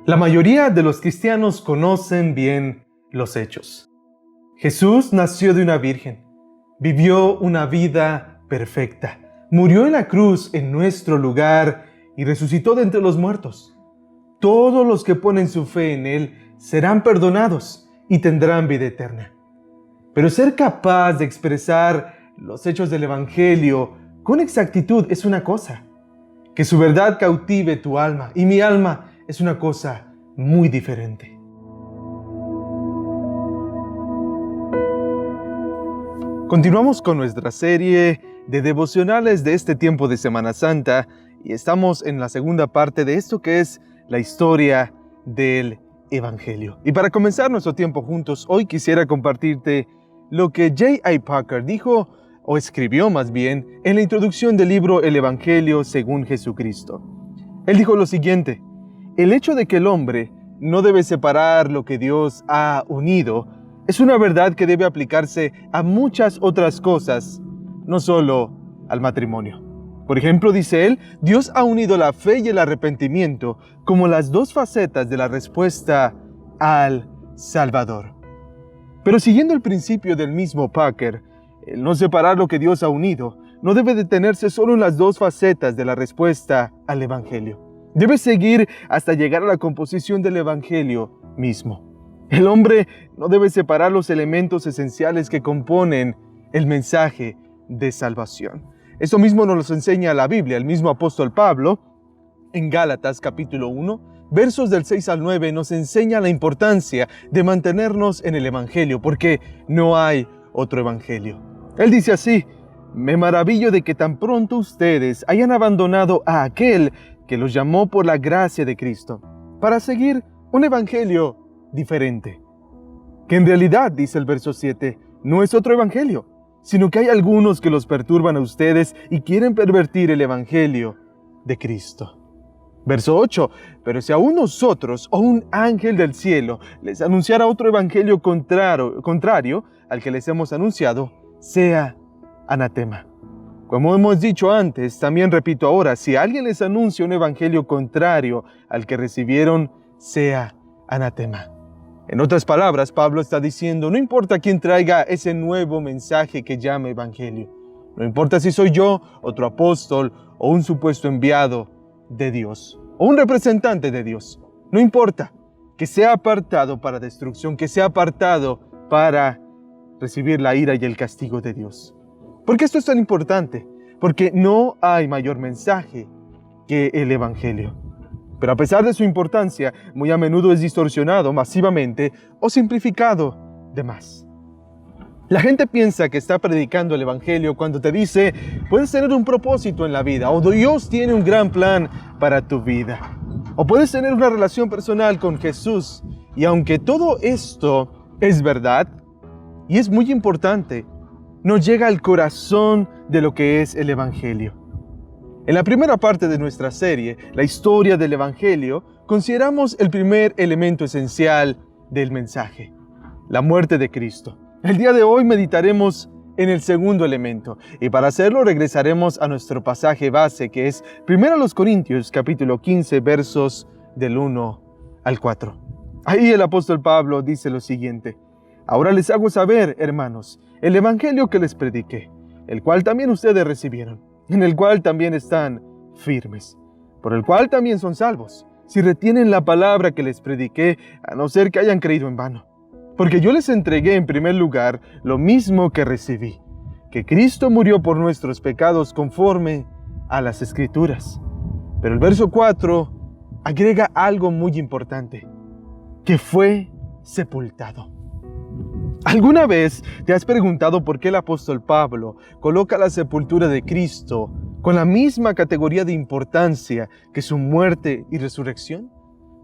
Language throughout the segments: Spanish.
La mayoría de los cristianos conocen bien los hechos. Jesús nació de una virgen, vivió una vida perfecta, murió en la cruz en nuestro lugar y resucitó de entre los muertos. Todos los que ponen su fe en Él serán perdonados y tendrán vida eterna. Pero ser capaz de expresar los hechos del Evangelio con exactitud es una cosa. Que su verdad cautive tu alma y mi alma es una cosa muy diferente. Continuamos con nuestra serie de devocionales de este tiempo de Semana Santa y estamos en la segunda parte de esto que es la historia del Evangelio. Y para comenzar nuestro tiempo juntos, hoy quisiera compartirte lo que J.I. Packer dijo, o escribió más bien, en la introducción del libro El Evangelio según Jesucristo. Él dijo lo siguiente: el hecho de que el hombre no debe separar lo que Dios ha unido es una verdad que debe aplicarse a muchas otras cosas, no solo al matrimonio. Por ejemplo, dice él, Dios ha unido la fe y el arrepentimiento como las dos facetas de la respuesta al Salvador. Pero siguiendo el principio del mismo Packer, el no separar lo que Dios ha unido no debe detenerse solo en las dos facetas de la respuesta al Evangelio. Debe seguir hasta llegar a la composición del Evangelio mismo. El hombre no debe separar los elementos esenciales que componen el mensaje de salvación. Esto mismo nos lo enseña la Biblia. El mismo apóstol Pablo, en Gálatas capítulo 1, versos del 6 al 9, nos enseña la importancia de mantenernos en el Evangelio, porque no hay otro Evangelio. Él dice así: me maravillo de que tan pronto ustedes hayan abandonado a aquel que los llamó por la gracia de Cristo, para seguir un evangelio diferente. Que en realidad, dice el verso 7, no es otro evangelio, sino que hay algunos que los perturban a ustedes y quieren pervertir el evangelio de Cristo. Verso 8, pero si aún nosotros o un ángel del cielo les anunciara otro evangelio contrario al que les hemos anunciado, sea anatema. Como hemos dicho antes, también repito ahora, si alguien les anuncia un evangelio contrario al que recibieron, sea anatema. En otras palabras, Pablo está diciendo, no importa quién traiga ese nuevo mensaje que llame evangelio. No importa si soy yo, otro apóstol, o un supuesto enviado de Dios, o un representante de Dios. No importa, que sea apartado para destrucción, que sea apartado para recibir la ira y el castigo de Dios. ¿Por qué esto es tan importante? Porque no hay mayor mensaje que el Evangelio. Pero a pesar de su importancia, muy a menudo es distorsionado masivamente o simplificado de más. La gente piensa que está predicando el Evangelio cuando te dice, puedes tener un propósito en la vida, o Dios tiene un gran plan para tu vida, o puedes tener una relación personal con Jesús. Y aunque todo esto es verdad, y es muy importante, no llega al corazón de lo que es el Evangelio. En la primera parte de nuestra serie, la historia del Evangelio, consideramos el primer elemento esencial del mensaje, la muerte de Cristo. El día de hoy meditaremos en el segundo elemento, y para hacerlo regresaremos a nuestro pasaje base, que es 1 Corintios capítulo 15, versos del 1 al 4. Ahí el apóstol Pablo dice lo siguiente: ahora les hago saber, hermanos, el evangelio que les prediqué, el cual también ustedes recibieron, en el cual también están firmes, por el cual también son salvos, si retienen la palabra que les prediqué, a no ser que hayan creído en vano. Porque yo les entregué en primer lugar lo mismo que recibí, que Cristo murió por nuestros pecados conforme a las Escrituras. Pero el verso 4 agrega algo muy importante, que fue sepultado. ¿Alguna vez te has preguntado por qué el apóstol Pablo coloca la sepultura de Cristo con la misma categoría de importancia que su muerte y resurrección?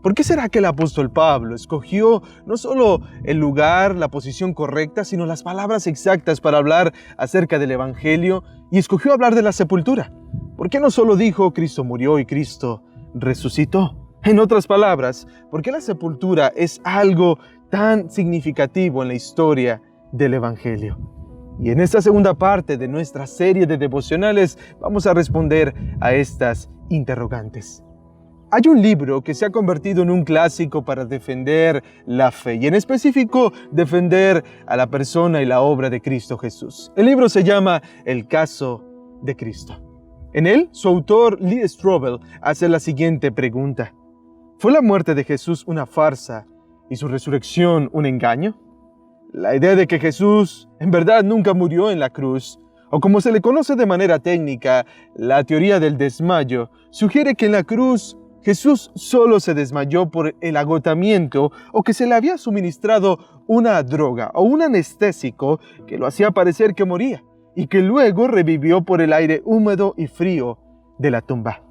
¿Por qué será que el apóstol Pablo escogió no solo el lugar, la posición correcta, sino las palabras exactas para hablar acerca del Evangelio y escogió hablar de la sepultura? ¿Por qué no solo dijo Cristo murió y Cristo resucitó. En otras palabras, ¿por qué la sepultura es algo tan significativo en la historia del Evangelio? Y en esta segunda parte de nuestra serie de devocionales vamos a responder a estas interrogantes. Hay un libro que se ha convertido en un clásico para defender la fe y en específico defender a la persona y la obra de Cristo Jesús. El libro se llama El caso de Cristo. En él, su autor Lee Strobel hace la siguiente pregunta: ¿fue la muerte de Jesús una farsa y su resurrección un engaño? La idea de que Jesús en verdad nunca murió en la cruz, o como se le conoce de manera técnica, la teoría del desmayo, sugiere que en la cruz Jesús solo se desmayó por el agotamiento o que se le había suministrado una droga o un anestésico que lo hacía parecer que moría y que luego revivió por el aire húmedo y frío de la tumba.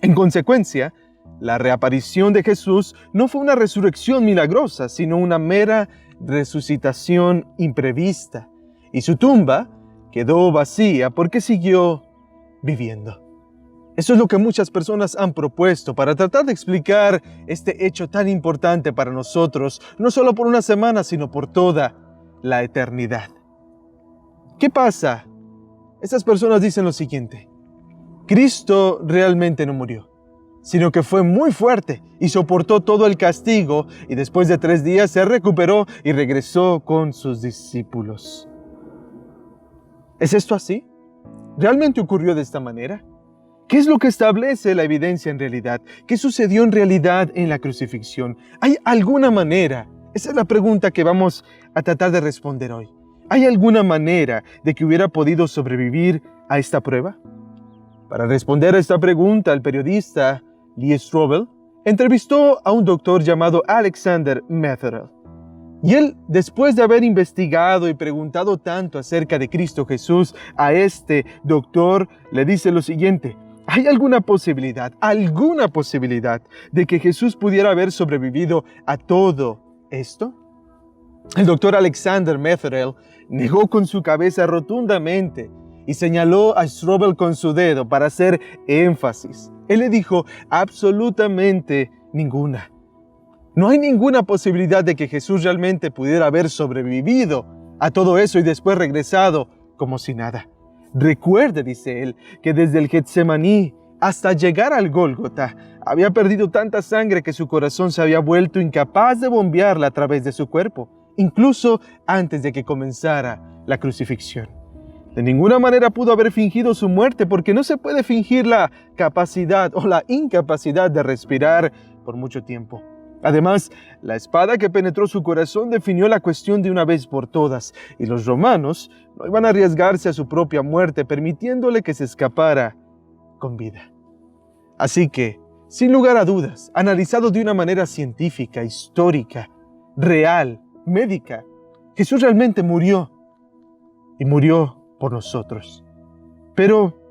En consecuencia, la reaparición de Jesús no fue una resurrección milagrosa, sino una mera resucitación imprevista, y su tumba quedó vacía porque siguió viviendo. Eso es lo que muchas personas han propuesto para tratar de explicar este hecho tan importante para nosotros, no solo por una semana, sino por toda la eternidad. ¿Qué pasa? Estas personas dicen lo siguiente: Cristo realmente no murió, sino que fue muy fuerte y soportó todo el castigo, y después de 3 días se recuperó y regresó con sus discípulos. ¿Es esto así? ¿Realmente ocurrió de esta manera? ¿Qué es lo que establece la evidencia en realidad? ¿Qué sucedió en realidad en la crucifixión? ¿Hay alguna manera? Esa es la pregunta que vamos a tratar de responder hoy. ¿Hay alguna manera de que hubiera podido sobrevivir a esta prueba? Para responder a esta pregunta, el periodista Lee Strobel entrevistó a un doctor llamado Alexander Metherell. Y él, después de haber investigado y preguntado tanto acerca de Cristo Jesús, a este doctor le dice lo siguiente: ¿hay alguna posibilidad de que Jesús pudiera haber sobrevivido a todo esto? El doctor Alexander Metherell negó con su cabeza rotundamente y señaló a Strobel con su dedo para hacer énfasis. Él le dijo: absolutamente ninguna. No hay ninguna posibilidad de que Jesús realmente pudiera haber sobrevivido a todo eso y después regresado como si nada. Recuerde, dice él, que desde el Getsemaní hasta llegar al Gólgota había perdido tanta sangre que su corazón se había vuelto incapaz de bombearla a través de su cuerpo, incluso antes de que comenzara la crucifixión. De ninguna manera pudo haber fingido su muerte, porque no se puede fingir la capacidad o la incapacidad de respirar por mucho tiempo. Además, la espada que penetró su corazón definió la cuestión de una vez por todas, y los romanos no iban a arriesgarse a su propia muerte permitiéndole que se escapara con vida. Así que, sin lugar a dudas, analizado de una manera científica, histórica, real, médica, Jesús realmente murió, y murió por nosotros. Pero,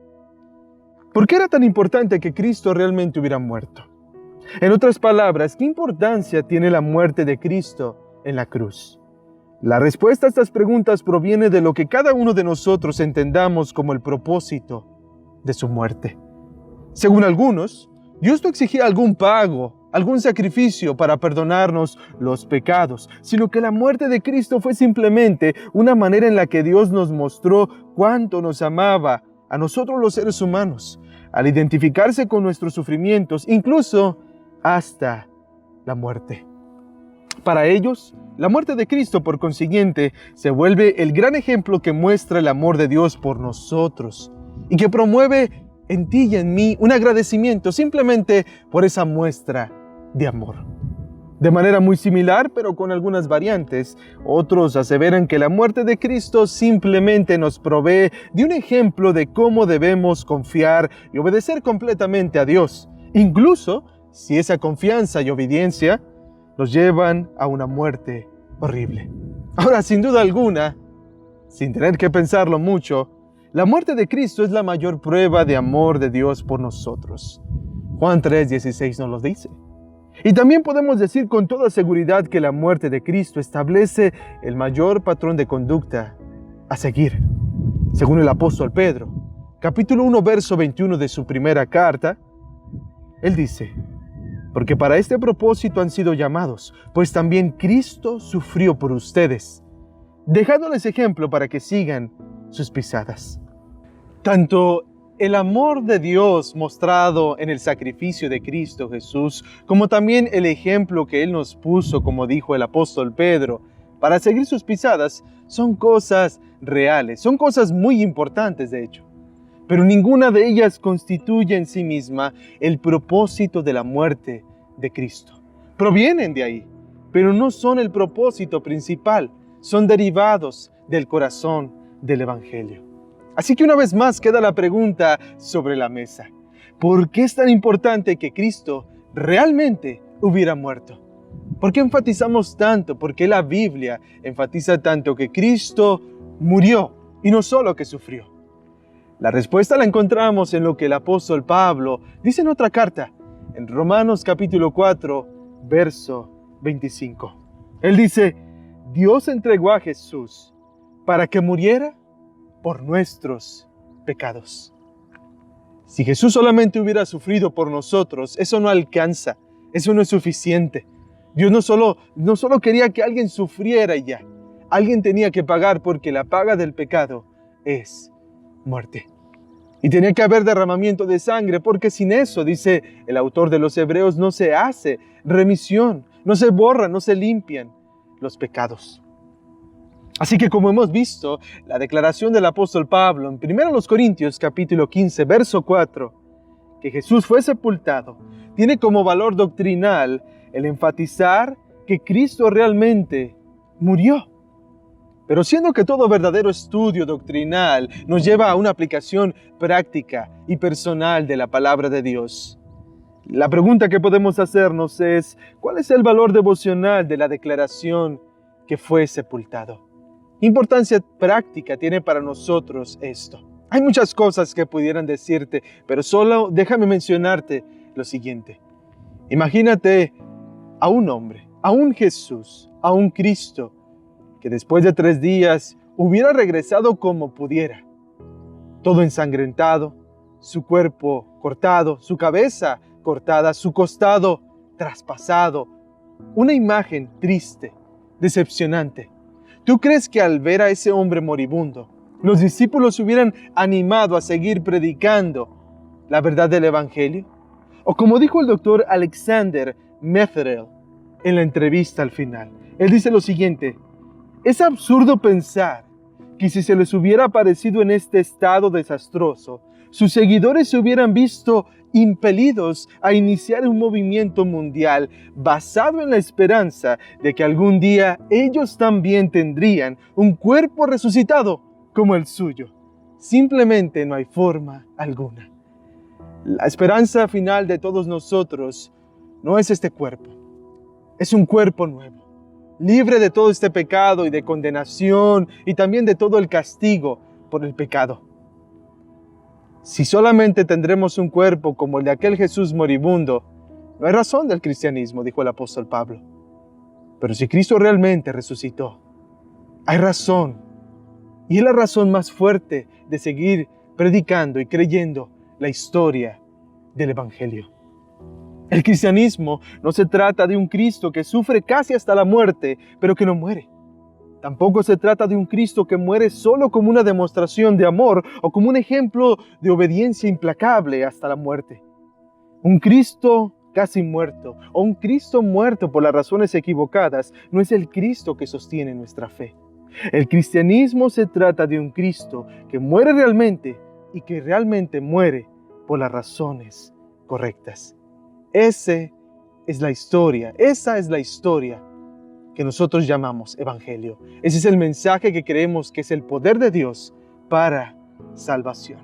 ¿por qué era tan importante que Cristo realmente hubiera muerto? En otras palabras, ¿qué importancia tiene la muerte de Cristo en la cruz? La respuesta a estas preguntas proviene de lo que cada uno de nosotros entendamos como el propósito de su muerte. Según algunos, Dios no exigía algún pago, algún sacrificio para perdonarnos los pecados, sino que la muerte de Cristo fue simplemente una manera en la que Dios nos mostró cuánto nos amaba a nosotros los seres humanos, al identificarse con nuestros sufrimientos, incluso hasta la muerte. Para ellos, la muerte de Cristo, por consiguiente, se vuelve el gran ejemplo que muestra el amor de Dios por nosotros y que promueve en ti y en mí un agradecimiento simplemente por esa muestra de amor. De manera muy similar, pero con algunas variantes, otros aseveran que la muerte de Cristo simplemente nos provee de un ejemplo de cómo debemos confiar y obedecer completamente a Dios, incluso si esa confianza y obediencia nos llevan a una muerte horrible. Ahora, sin duda alguna, sin tener que pensarlo mucho, la muerte de Cristo es la mayor prueba de amor de Dios por nosotros. Juan 3:16 nos lo dice. Y también podemos decir con toda seguridad que la muerte de Cristo establece el mayor patrón de conducta a seguir. Según el apóstol Pedro, capítulo 1, verso 21 de su primera carta, Él dice, porque para este propósito han sido llamados, pues también Cristo sufrió por ustedes, dejándoles ejemplo para que sigan sus pisadas. Tanto el amor de Dios mostrado en el sacrificio de Cristo Jesús, como también el ejemplo que Él nos puso, como dijo el apóstol Pedro, para seguir sus pisadas, son cosas reales, son cosas muy importantes de hecho. Pero ninguna de ellas constituye en sí misma el propósito de la muerte de Cristo. Provienen de ahí, pero no son el propósito principal, son derivados del corazón del Evangelio. Así que una vez más queda la pregunta sobre la mesa. ¿Por qué es tan importante que Cristo realmente hubiera muerto? ¿Por qué enfatizamos tanto? ¿Por qué la Biblia enfatiza tanto que Cristo murió y no solo que sufrió? La respuesta la encontramos en lo que el apóstol Pablo dice en otra carta, en Romanos capítulo 4, verso 25. Él dice, Dios entregó a Jesús para que muriera por nuestros pecados. Si Jesús solamente hubiera sufrido por nosotros, eso no alcanza, eso no es suficiente. Dios no solo quería que alguien sufriera y ya. Alguien tenía que pagar porque la paga del pecado es muerte. Y tenía que haber derramamiento de sangre porque sin eso, dice el autor de los Hebreos, no se hace remisión, no se borran, no se limpian los pecados. Así que como hemos visto, la declaración del apóstol Pablo en 1 Corintios capítulo 15, verso 4, que Jesús fue sepultado, tiene como valor doctrinal el enfatizar que Cristo realmente murió. Pero siendo que todo verdadero estudio doctrinal nos lleva a una aplicación práctica y personal de la palabra de Dios, la pregunta que podemos hacernos es, ¿cuál es el valor devocional de la declaración que fue sepultado? ¿Qué importancia práctica tiene para nosotros esto? Hay muchas cosas que pudieran decirte, pero solo déjame mencionarte lo siguiente. Imagínate a un hombre, a un Jesús, a un Cristo, que después de 3 días hubiera regresado como pudiera, todo ensangrentado, su cuerpo cortado, su cabeza cortada, su costado traspasado, una imagen triste, decepcionante. ¿Tú crees que al ver a ese hombre moribundo, los discípulos se hubieran animado a seguir predicando la verdad del Evangelio? O como dijo el doctor Alexander Metherell en la entrevista al final, él dice lo siguiente, es absurdo pensar que si se les hubiera aparecido en este estado desastroso, sus seguidores se hubieran visto impelidos a iniciar un movimiento mundial basado en la esperanza de que algún día ellos también tendrían un cuerpo resucitado como el suyo. Simplemente no hay forma alguna. La esperanza final de todos nosotros no es este cuerpo, es un cuerpo nuevo, libre de todo este pecado y de condenación y también de todo el castigo por el pecado. Si solamente tendremos un cuerpo como el de aquel Jesús moribundo, no hay razón del cristianismo, dijo el apóstol Pablo. Pero si Cristo realmente resucitó, hay razón. Y es la razón más fuerte de seguir predicando y creyendo la historia del Evangelio. El cristianismo no se trata de un Cristo que sufre casi hasta la muerte, pero que no muere. Tampoco se trata de un Cristo que muere solo como una demostración de amor o como un ejemplo de obediencia implacable hasta la muerte. Un Cristo casi muerto o un Cristo muerto por las razones equivocadas no es el Cristo que sostiene nuestra fe. El cristianismo se trata de un Cristo que muere realmente y que realmente muere por las razones correctas. Esa es la historia que nosotros llamamos Evangelio. Ese es el mensaje que creemos que es el poder de Dios para salvación.